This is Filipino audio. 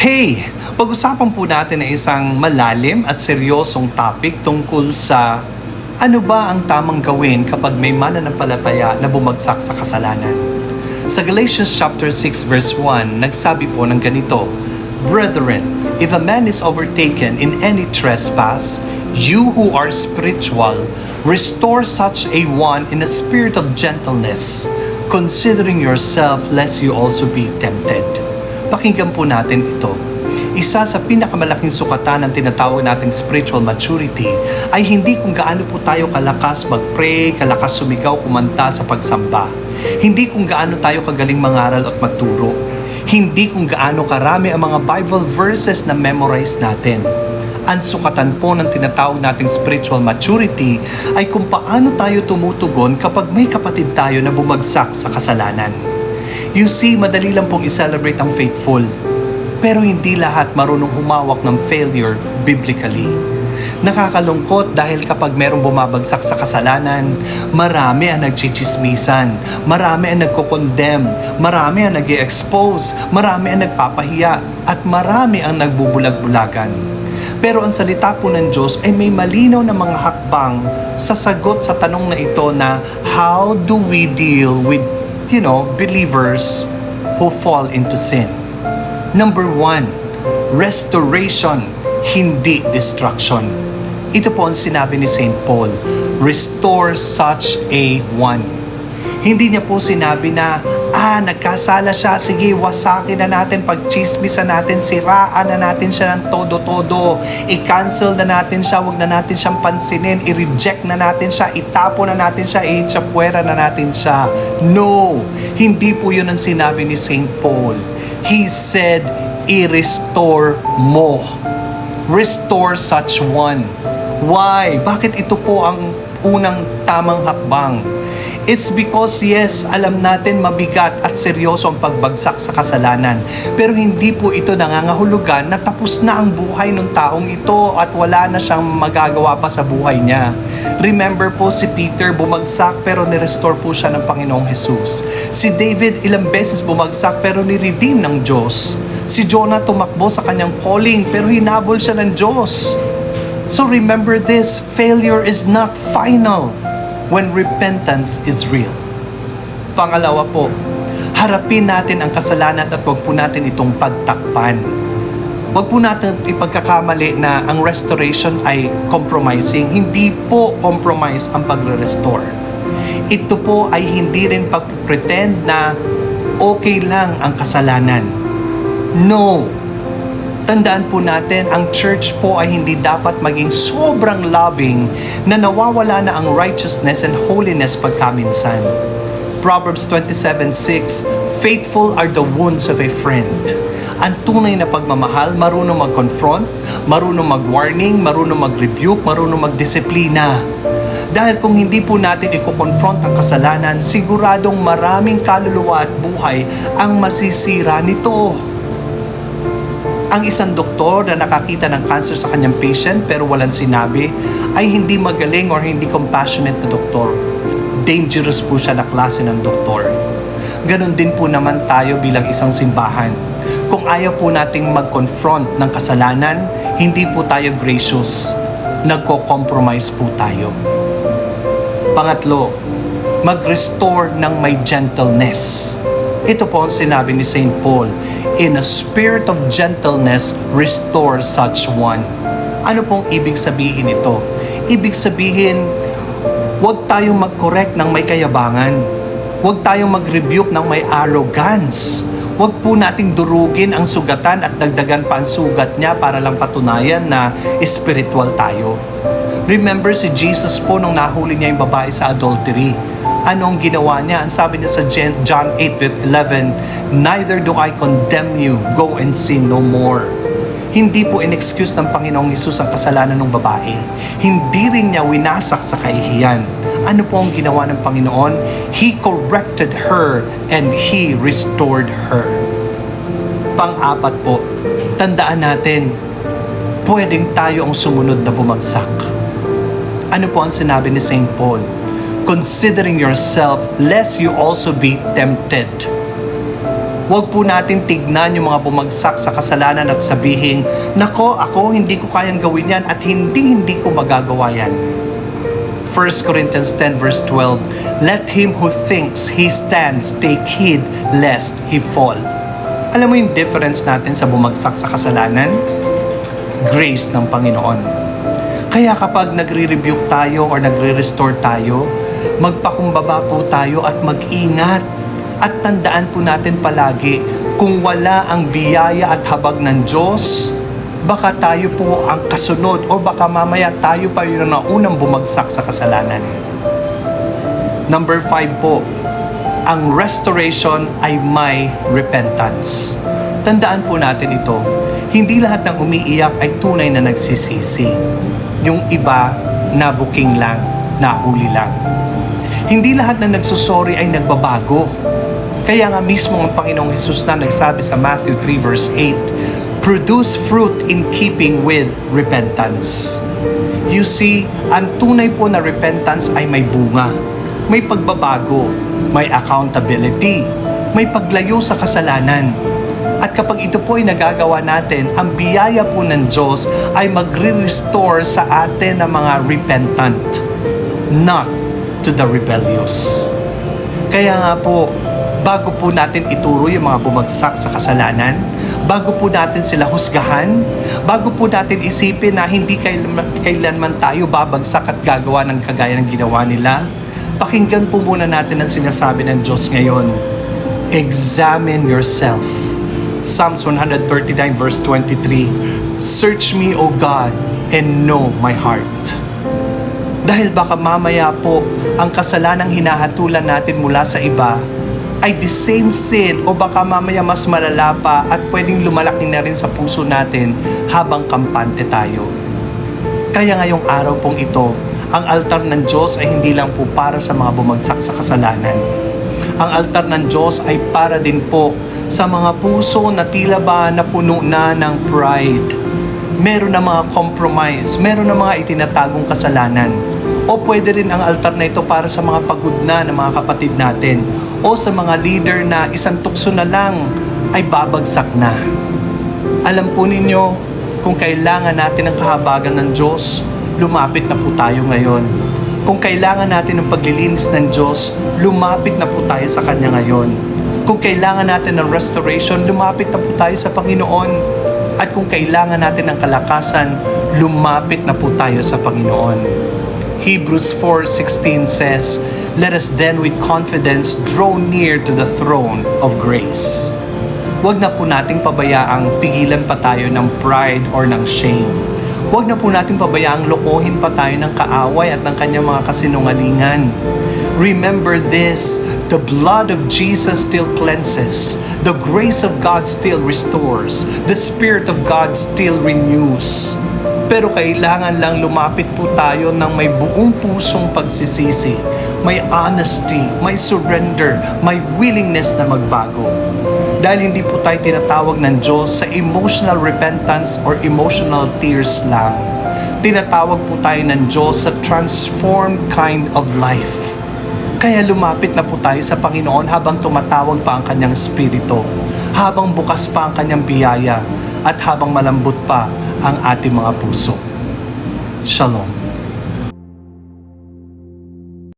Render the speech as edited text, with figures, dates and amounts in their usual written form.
Hey! Pag-usapan po natin na isang malalim at seryosong topic tungkol sa ano ba ang tamang gawin kapag may mananampalataya na bumagsak sa kasalanan. Sa Galatians chapter 6 verse 1, nagsabi po ng ganito, Brethren, if a man is overtaken in any trespass, you who are spiritual, restore such a one in a spirit of gentleness, considering yourself lest you also be tempted. Pakinggan po natin ito. Isa sa pinakamalaking sukatan ng tinatawag nating spiritual maturity ay hindi kung gaano po tayo kalakas mag-pray, kalakas sumigaw, kumanta sa pagsamba. Hindi kung gaano tayo kagaling mangaral at magturo. Hindi kung gaano karami ang mga Bible verses na memorize natin. Ang sukatan po ng tinatawag nating spiritual maturity ay kung paano tayo tumutugon kapag may kapatid tayo na bumagsak sa kasalanan. You see, madali lang pong i-celebrate ang faithful. Pero hindi lahat marunong humawak ng failure biblically. Nakakalungkot dahil kapag merong bumabagsak sa kasalanan, marami ang nagchichismisan, marami ang nagko-condemn, marami ang nag-i-expose, marami ang nagpapahiya, at marami ang nagbubulag-bulagan. Pero ang salita po ng Diyos ay may malinaw na mga hakbang sa sagot sa tanong na ito na how do we deal with, believers who fall into sin. Number 1, restoration, hindi destruction. Ito po ang sinabi ni St. Paul, restore such a one. Hindi niya po sinabi na, nagkasala siya, sige, wasakin na natin, pagchismisan natin, siraan na natin siya ng todo-todo, i-cancel na natin siya, wag na natin siyang pansinin, i-reject na natin siya, itapo na natin siya, i-chapwera na natin siya. No, hindi po yun ang sinabi ni St. Paul. He said, i-restore mo. Restore such one. Why? Bakit ito po ang unang tamang hakbang? It's because, yes, alam natin mabigat at seryoso ang pagbagsak sa kasalanan. Pero hindi po ito nangangahulugan na tapos na ang buhay ng taong ito at wala na siyang magagawa pa sa buhay niya. Remember po si Peter bumagsak pero ni-restore po siya ng Panginoong Jesus. Si David ilang beses bumagsak pero ni-redeem ng Diyos. Si Jonah tumakbo sa kanyang calling pero hinabol siya ng Diyos. So remember this, failure is not final when repentance is real. Pangalawa po, harapin natin ang kasalanan at huwag po natin itong pagtakpan. Huwag po natin ipagkakamali na ang restoration ay compromising. Hindi po compromise ang pagre-restore. Ito po ay hindi rin pag-pretend na okay lang ang kasalanan. No! Tandaan po natin, ang church po ay hindi dapat maging sobrang loving na nawawala na ang righteousness and holiness pagkaminsan. Proverbs 27:6, faithful are the wounds of a friend. Ang tunay na pagmamahal, marunong mag-confront, marunong mag-warning, marunong mag-rebuke, marunong mag-disiplina. Dahil kung hindi po natin i-confront ang kasalanan, siguradong maraming kaluluwa at buhay ang masisira nito. Ang isang doktor na nakakita ng cancer sa kanyang patient pero walang sinabi ay hindi magaling or hindi compassionate na doktor. Dangerous po siya na klase ng doktor. Ganon din po naman tayo bilang isang simbahan. Kung ayaw po nating mag-confront ng kasalanan, hindi po tayo gracious. Nagko-compromise po tayo. Pangatlo, mag-restore ng may gentleness. Ito po ang sinabi ni St. Paul, in a spirit of gentleness, restore such one. Ano pong ibig sabihin ito? Ibig sabihin, huwag tayong mag-correct ng may kayabangan. Huwag tayong mag-rebuke ng may arrogance. Huwag po nating durugin ang sugatan at dagdagan pa ang sugat niya para lang patunayan na spiritual tayo. Remember si Jesus po nung nahuli niya yung babae sa adultery. Anong ginawa niya? Ang sabi niya sa John 8:11, neither do I condemn you, go and sin no more. Hindi po in-excuse ng Panginoong Hesus ang kasalanan ng babae. Hindi rin niya winasak sa kahihiyan. Ano po ang ginawa ng Panginoon? He corrected her and He restored her. Pang-apat po, tandaan natin, pwedeng tayo ang sumunod na bumagsak. Ano po ang sinabi ni St. Paul? Considering yourself, lest you also be tempted. Huwag po natin tignan yung mga bumagsak sa kasalanan at sabihin, nako, ako hindi ko kayang gawin yan at hindi ko magagawa yan. 1 Corinthians 10 verse 12, let him who thinks he stands take heed lest he fall. Alam mo yung difference natin sa bumagsak sa kasalanan? Grace ng Panginoon. Kaya kapag nagre-rebuke tayo or nagre-restore tayo, magpakumbaba po tayo at mag-ingat. At tandaan po natin palagi, kung wala ang biyaya at habag ng Diyos, baka tayo po ang kasunod o baka mamaya tayo pa yung naunang bumagsak sa kasalanan. Number 5 po, ang restoration ay may repentance. Tandaan po natin ito, hindi lahat ng umiiyak ay tunay na nagsisisi. Yung iba, nabuking lang, nahuli lang. Hindi lahat na nagsusori ay nagbabago. Kaya nga mismo ang Panginoong Hesus na nagsabi sa Matthew 3 verse 8, produce fruit in keeping with repentance. You see, ang tunay po na repentance ay may bunga, may pagbabago, may accountability, may paglayo sa kasalanan. At kapag ito po ay nagagawa natin, ang biyaya po ng Diyos ay magre-restore sa atin ng mga repentant, not to the rebellious. Kaya nga po, bago po natin ituro yung mga bumagsak sa kasalanan, bago po natin sila husgahan, bago po natin isipin na hindi kailanman tayo babagsak at gagawa ng kagaya ng ginawa nila, pakinggan po muna natin ang sinasabi ng Diyos ngayon. Examine yourself. Psalms 139 verse 23, search me, O God, and know my heart. Dahil baka mamaya po, ang kasalanang hinahatulan natin mula sa iba ay the same sin o baka mamaya mas malala pa at pwedeng lumalaki na rin sa puso natin habang kampante tayo. Kaya ngayong araw pong ito, ang altar ng Diyos ay hindi lang po para sa mga bumagsak sa kasalanan. Ang altar ng Diyos ay para din po sa mga puso na tila ba napuno na ng pride. Meron na mga compromise, meron na mga itinatagong kasalanan. O pwede rin ang altar na ito para sa mga pagod na ng mga kapatid natin o sa mga leader na isang tukso na lang ay babagsak na. Alam po ninyo, kung kailangan natin ng kahabagan ng Diyos, lumapit na po tayo ngayon. Kung kailangan natin ng paglilinis ng Diyos, lumapit na po tayo sa Kanya ngayon. Kung kailangan natin ng restoration, lumapit na po tayo sa Panginoon. At kung kailangan natin ng kalakasan, lumapit na po tayo sa Panginoon. Hebrews 4:16 says, let us then with confidence draw near to the throne of grace. Huwag na po nating pabayaang pigilan pa tayo ng pride or ng shame. Huwag na po nating pabayaang lokohin pa tayo ng kaaway at ng kanyang mga kasinungalingan. Remember this, the blood of Jesus still cleanses. The grace of God still restores. The Spirit of God still renews. Pero kailangan lang lumapit po tayo ng may buong pusong pagsisisi, may honesty, may surrender, may willingness na magbago. Dahil hindi po tayo tinatawag ng Diyos sa emotional repentance or emotional tears lang. Tinatawag po tayo ng Diyos sa transformed kind of life. Kaya lumapit na po tayo sa Panginoon habang tumatawag pa ang Kanyang Espiritu, habang bukas pa ang Kanyang biyaya, at habang malambot pa ang ating mga puso. Shalom.